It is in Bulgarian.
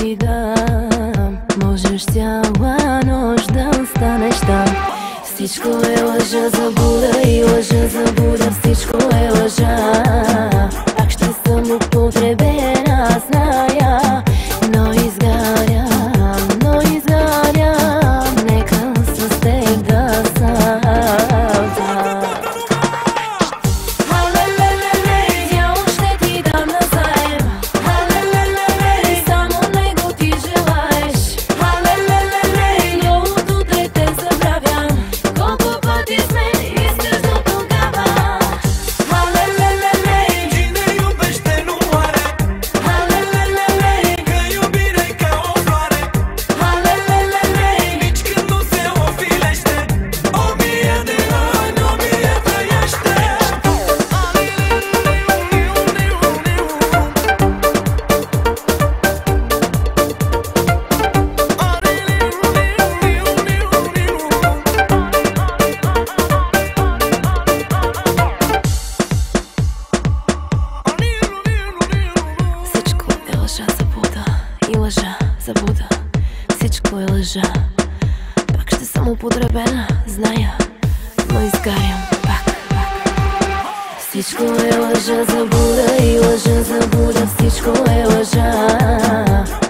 ти дам. Можеш цяла нощ да останеш там. Всичко е лъжа, заблуда и лъжа, заблуда. Всичко е лъжа. Пак ще съм употребена, зная. Но изгарям, но изгарям. Нека с теб да съм. Лъжа, заблуда, всичко е лъжа. Пак ще съм употребена, зная, но изгарям пак. Всичко е лъжа, заблуда и лъжа, заблуда. Всичко е лъжа.